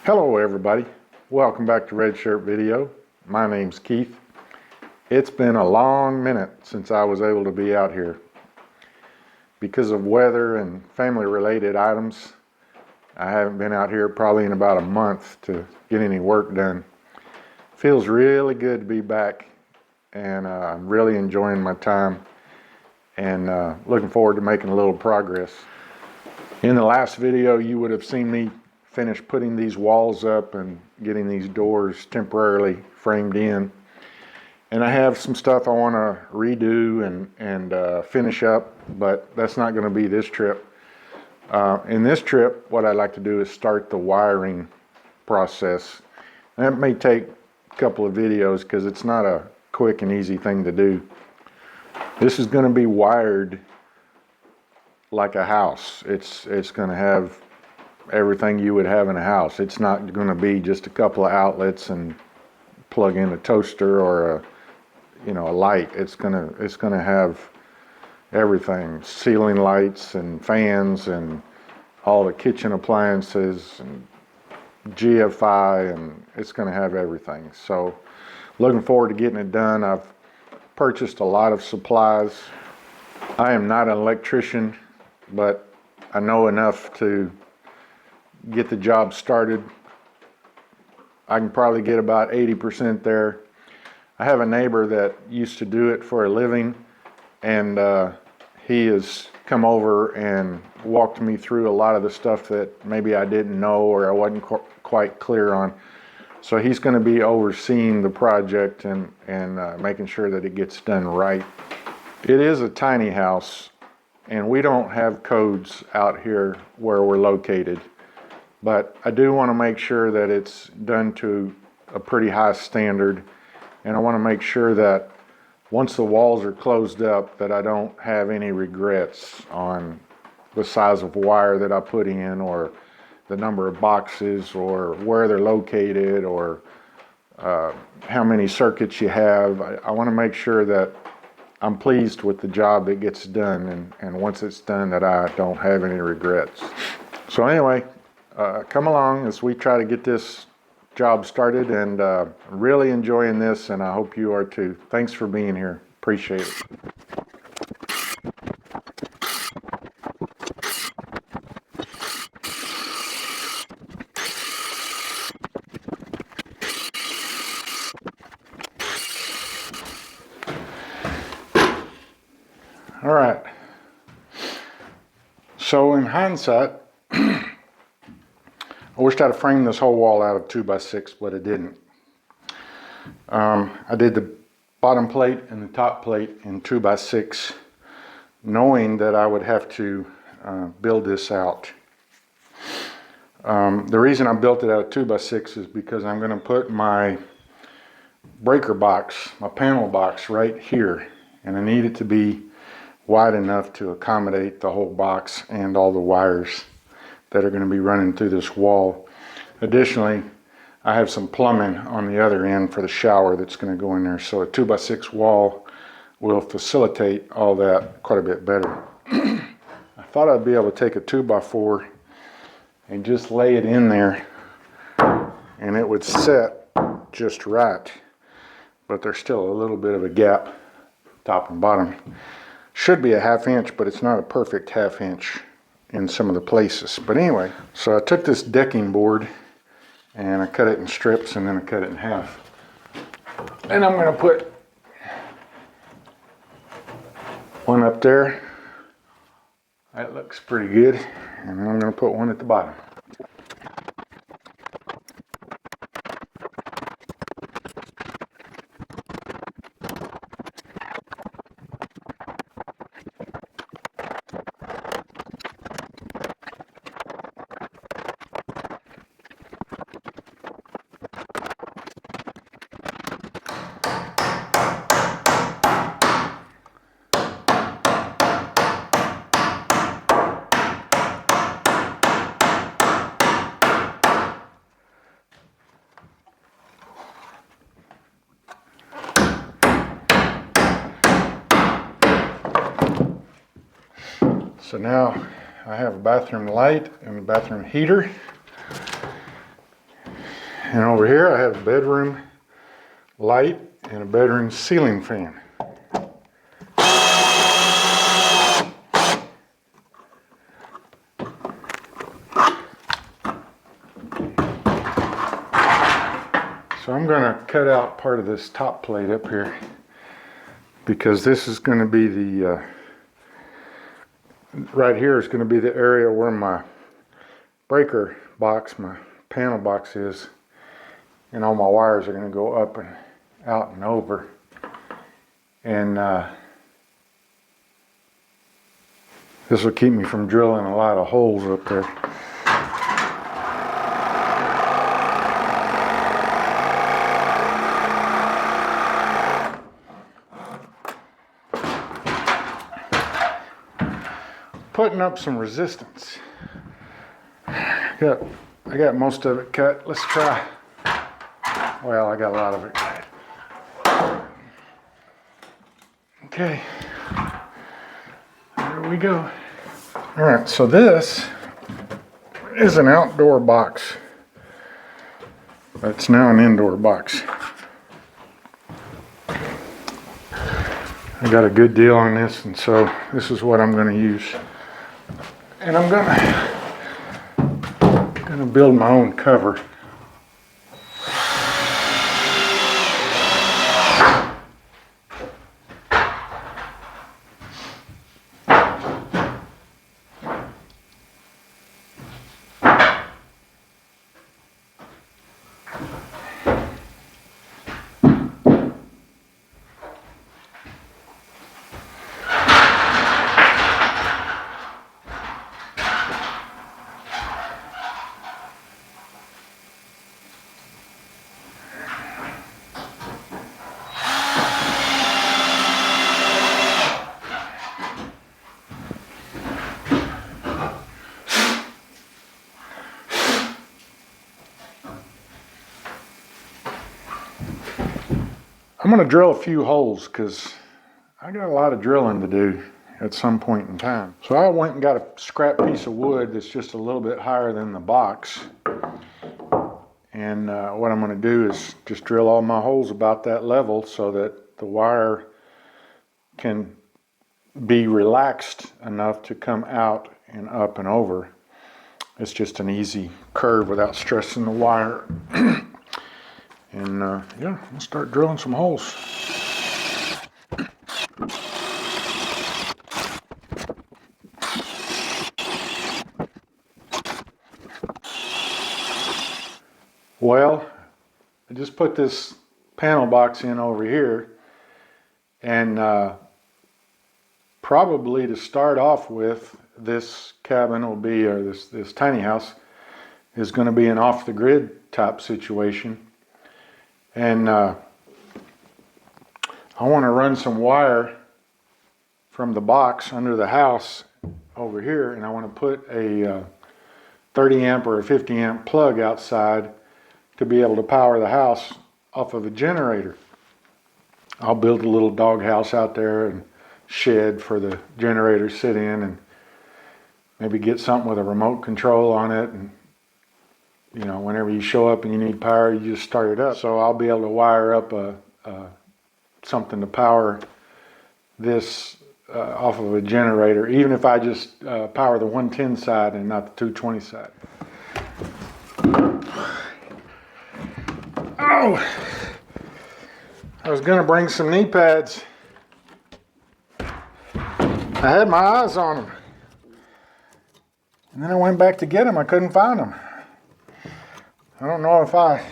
Hello everybody, welcome back to Red Shirt Video. My name's Keith. It's been a long minute since I was able to be out here. Because of weather and family related items, I haven't been out here probably in about a month to get any work done. Feels really good to be back, and I'm really enjoying my time and looking forward to making a little progress. In the last video you would have seen me finish putting these walls up and getting these doors temporarily framed in, and I have some stuff I want to redo and finish up, but that's not going to be this trip. In this trip, what I'd like to do is start the wiring process. That may take a couple of videos because it's not a quick and easy thing to do. This is going to be wired like a house. It's going to have everything you would have in a house. It's not going to be just a couple of outlets and plug in a toaster or a light. It's going to have everything: ceiling lights and fans and all the kitchen appliances and GFI, and it's going to have everything. So looking forward to getting it done. I've purchased a lot of supplies. I am not an electrician, but I know enough to get the job started. I can probably get about 80% there. I have a neighbor that used to do it for a living, and he has come over and walked me through a lot of the stuff that maybe I didn't know or I wasn't quite clear on. So he's going to be overseeing the project and making sure that it gets done right. It is a tiny house, and we don't have codes out here where we're located. But I do want to make sure that it's done to a pretty high standard, and I want to make sure that once the walls are closed up that I don't have any regrets on the size of wire that I put in, or the number of boxes, or where they're located, or how many circuits you have. I want to make sure that I'm pleased with the job that gets done, and once it's done that I don't have any regrets. So anyway, come along as we try to get this job started, and really enjoying this, and I hope you are too. Thanks for being here. Appreciate it. All right. So in hindsight, I wished I'd have framed this whole wall out of 2x6, but I didn't. I did the bottom plate and the top plate in 2x6, knowing that I would have to build this out. The reason I built it out of 2x6 is because I'm going to put my breaker box, my panel box, right here, and I need it to be wide enough to accommodate the whole box and all the wires that are going to be running through this wall. Additionally, I have some plumbing on the other end for the shower that's going to go in there, so a 2x6 wall will facilitate all that quite a bit better. I thought I'd be able to take a 2x4 and just lay it in there and it would set just right, but there's still a little bit of a gap, top and bottom. Should be a 1/2 inch, but it's not a perfect 1/2 inch in some of the places. But anyway, so I took this decking board and I cut it in strips, and then I cut it in half. And I'm going to put one up there. That looks pretty good. And then I'm going to put one at the bottom. So now I have a bathroom light and a bathroom heater, And over here I have a bedroom light and a bedroom ceiling fan. So I'm going to cut out part of this top plate up here because this is going to be the, right here is going to be the area where my breaker box, my panel box is, and all my wires are going to go up and out and over. And this will keep me from drilling a lot of holes up there. Putting up some resistance. I got most of it cut. Let's try. Well, I got a lot of it cut. Okay. There we go. All right, so this is an outdoor box. It's now an indoor box. I got a good deal on this, and so this is what I'm going to use. And I'm gonna build my own cover. I'm going to drill a few holes because I got a lot of drilling to do at some point in time. So I went and got a scrap piece of wood that's just a little bit higher than the box. And what I'm going to do is just drill all my holes about that level so that the wire can be relaxed enough to come out and up and over. It's just an easy curve without stressing the wire. And yeah, I'll start drilling some holes. Well, I just put this panel box in over here, and probably to start off with, this cabin will be, or this tiny house is going to be an off-the-grid type situation. And I want to run some wire from the box under the house over here, and I want to put a 30 amp or a 50 amp plug outside to be able to power the house off of a generator. I'll build a little dog house out there and shed for the generator to sit in, and maybe get something with a remote control on it, and you know, whenever you show up and you need power, you just start it up. So I'll be able to wire up something to power this off of a generator, even if I just power the 110 side and not the 220 side. Oh! I was gonna bring some knee pads. I had my eyes on them. And then I went back to get them. I couldn't find them. I don't know if I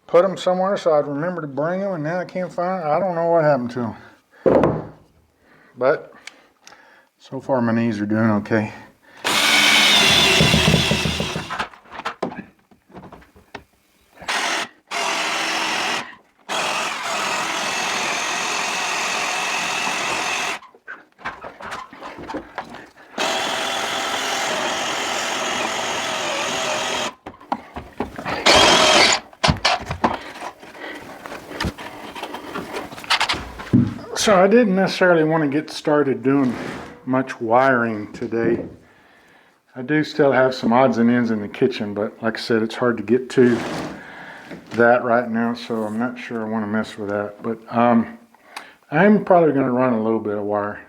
put them somewhere so I'd remember to bring them, and now I can't find them. I don't know what happened to them. But so far my knees are doing okay. So I didn't necessarily want to get started doing much wiring today. I do still have some odds and ends in the kitchen, but like I said, it's hard to get to that right now, so I'm not sure I want to mess with that. But I'm probably going to run a little bit of wire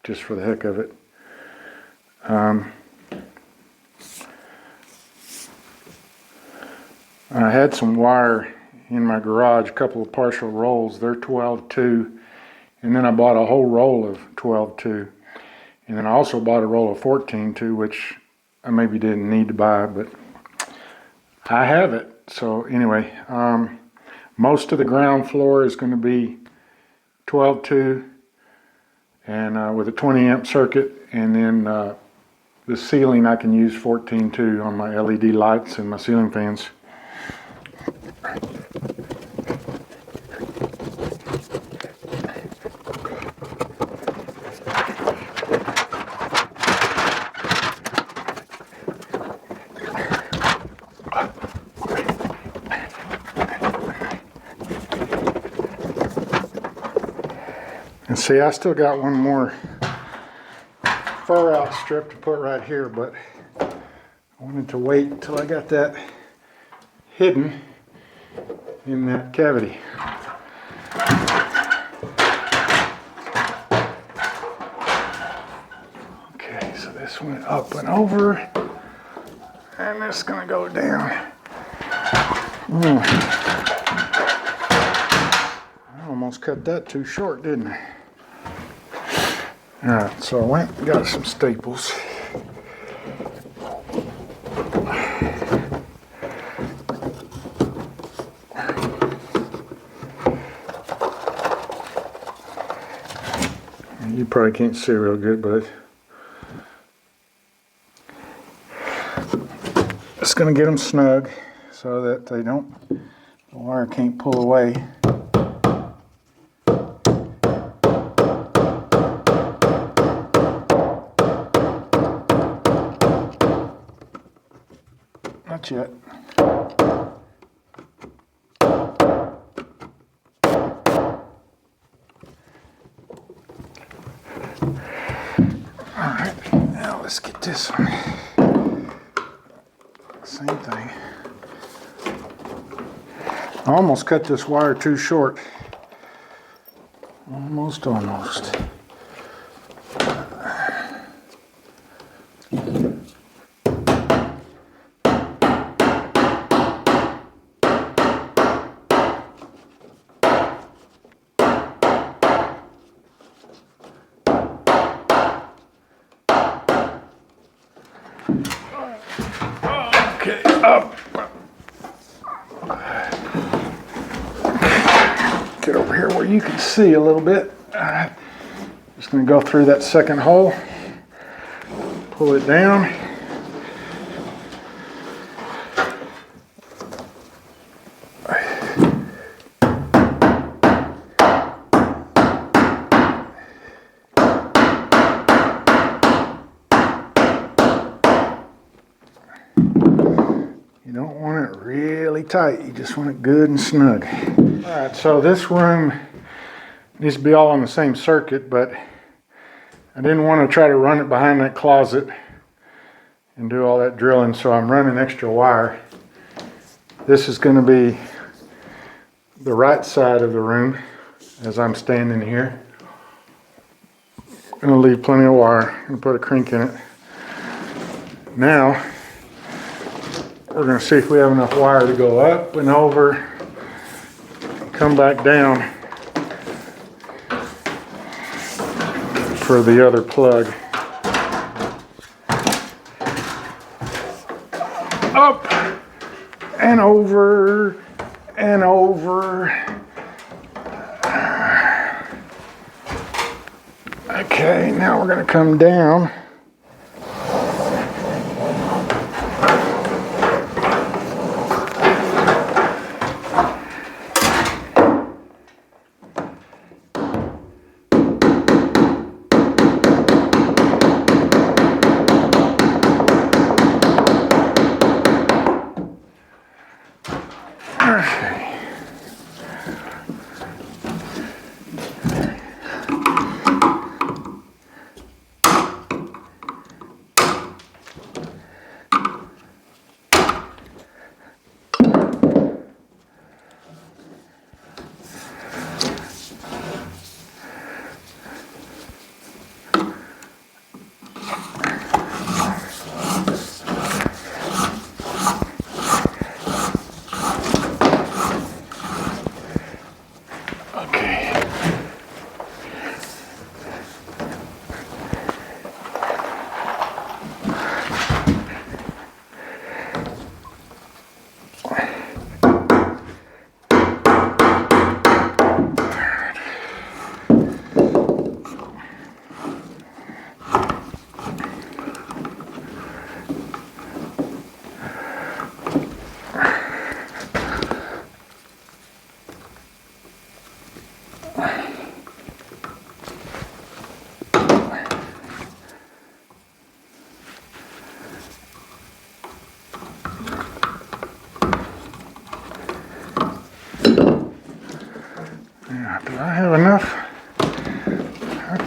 just for the heck of it. I had some wire in my garage, a couple of partial rolls. They're 12-2, and then I bought a whole roll of 12-2. And then I also bought a roll of 14-2, which I maybe didn't need to buy, but I have it. So anyway, most of the ground floor is going to be 12-2 and with a 20 amp circuit, and then the ceiling I can use 14-2 on my LED lights and my ceiling fans. And see, I still got one more fur out strip to put right here, but I wanted to wait until I got that hidden in that cavity. Okay, so this went up and over, and this is gonna go down. I almost cut that too short, didn't I? Alright, so I went and got some staples. You probably can't see real good, but it's going to get them snug so that they don't, the wire can't pull away. Not yet. Alright, now let's get this one. Same thing. I almost cut this wire too short. Almost. Okay, up. Get over here where you can see a little bit. Alright, just going to go through that second hole, pull it down. You don't want it really tight, you just want it good and snug. Alright, so this room needs to be all on the same circuit, but I didn't want to try to run it behind that closet and do all that drilling, so I'm running extra wire. This is going to be the right side of the room as I'm standing here. I'm going to leave plenty of wire and put a crank in it. Now, we're going to see if we have enough wire to go up and over, come back down for the other plug. Up and over and over. Okay, now we're going to come down.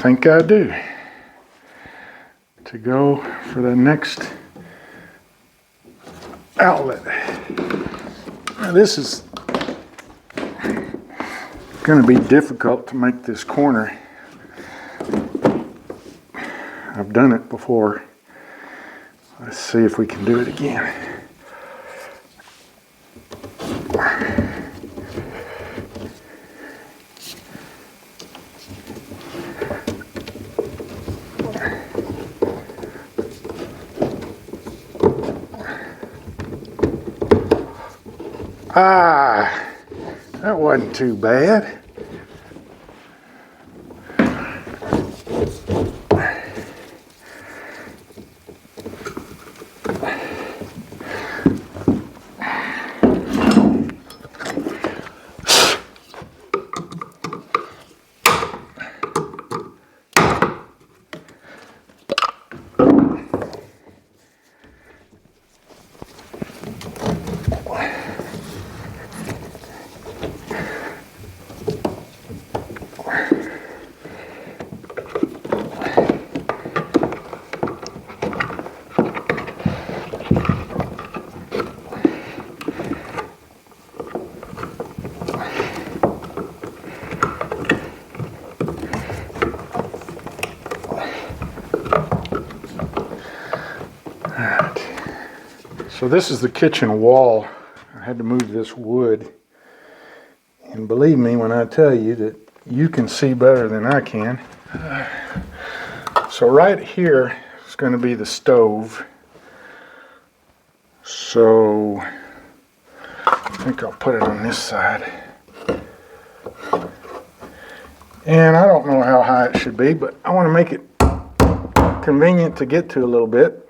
think I do. To go for the next outlet. Now this is going to be difficult to make this corner. I've done it before. Let's see if we can do it again. Ah, that wasn't too bad. So this is the kitchen wall. I had to move this wood. And believe me when I tell you that you can see better than I can. So right here is going to be the stove. So I think I'll put it on this side. And I don't know how high it should be, but I want to make it convenient to get to a little bit.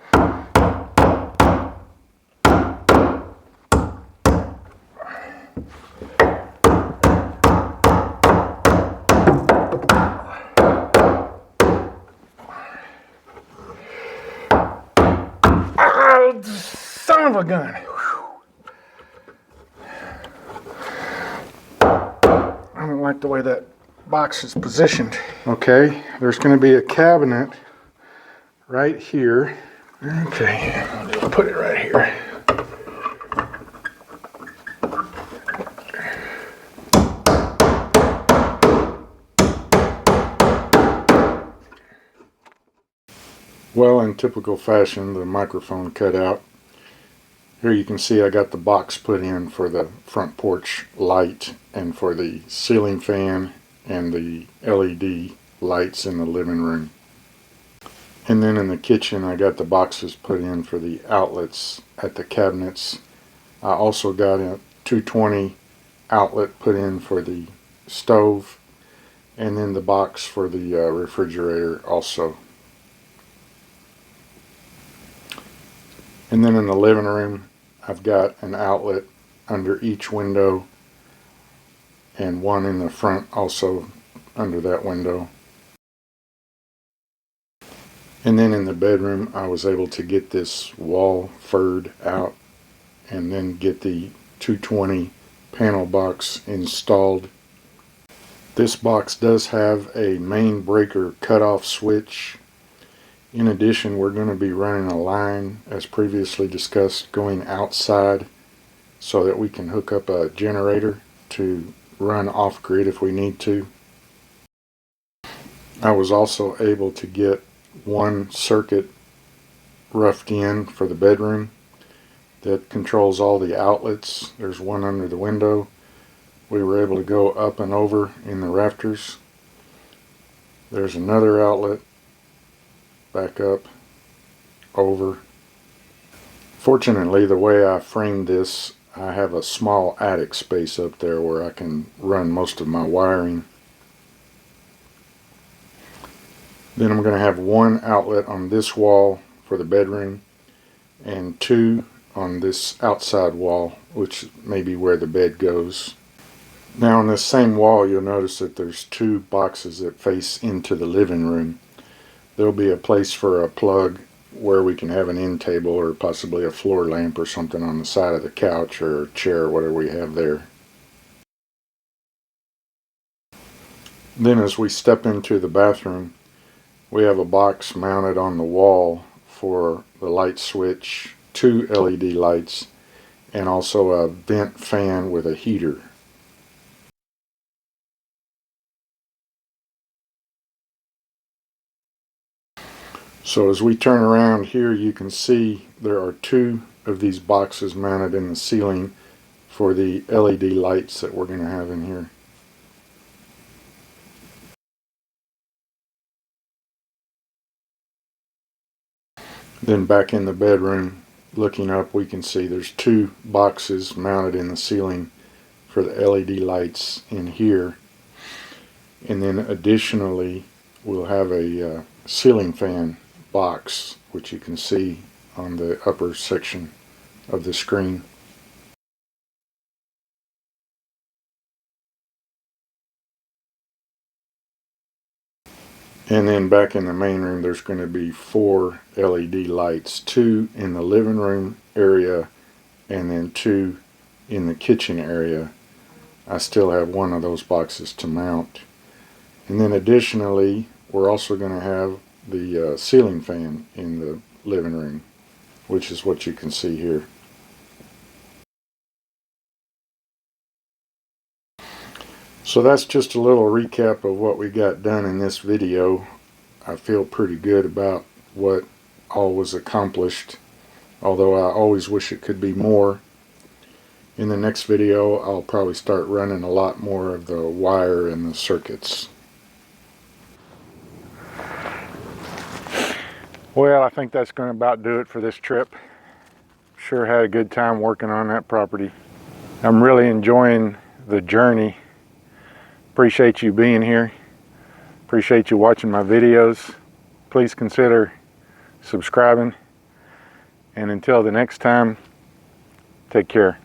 Son of a gun. I don't like the way that box is positioned. Okay, there's going to be a cabinet right here. Okay, I'll just put it right here. Well, in typical fashion, the microphone cut out. Here you can see I got the box put in for the front porch light and for the ceiling fan and the LED lights in the living room. And then in the kitchen I got the boxes put in for the outlets at the cabinets. I also got a 220 outlet put in for the stove, and then the box for the refrigerator also. And then in the living room, I've got an outlet under each window and one in the front also under that window. And then in the bedroom, I was able to get this wall furred out and then get the 220 panel box installed. This box does have a main breaker cutoff switch. In addition, we're going to be running a line, as previously discussed, going outside so that we can hook up a generator to run off-grid if we need to. I was also able to get one circuit roughed in for the bedroom that controls all the outlets. There's one under the window. We were able to go up and over in the rafters. There's another outlet. Back up, over. Fortunately, the way I framed this, I have a small attic space up there where I can run most of my wiring. Then I'm going to have one outlet on this wall for the bedroom and two on this outside wall, which may be where the bed goes. Now on this same wall, you'll notice that there's two boxes that face into the living room. There'll be a place for a plug where we can have an end table or possibly a floor lamp or something on the side of the couch or a chair or whatever we have there. Then as we step into the bathroom, we have a box mounted on the wall for the light switch, 2 LED lights, and also a vent fan with a heater. So as we turn around here, you can see there are 2 of these boxes mounted in the ceiling for the LED lights that we're going to have in here. Then back in the bedroom, looking up, we can see there's 2 boxes mounted in the ceiling for the LED lights in here. And then additionally, we'll have a ceiling fan box, which you can see on the upper section of the screen. And then back in the main room, there's going to be 4 LED lights, 2 in the living room area and then 2 in the kitchen area. I still have 1 of those boxes to mount. And then additionally, we're also going to have the ceiling fan in the living room, which is what you can see here. So that's just a little recap of what we got done in this video. I feel pretty good about what all was accomplished, although I always wish it could be more. In the next video, I'll probably start running a lot more of the wire and the circuits. Well, I think that's going to about do it for this trip. Sure had a good time working on that property. I'm really enjoying the journey. Appreciate you being here. Appreciate you watching my videos. Please consider subscribing. And until the next time, take care.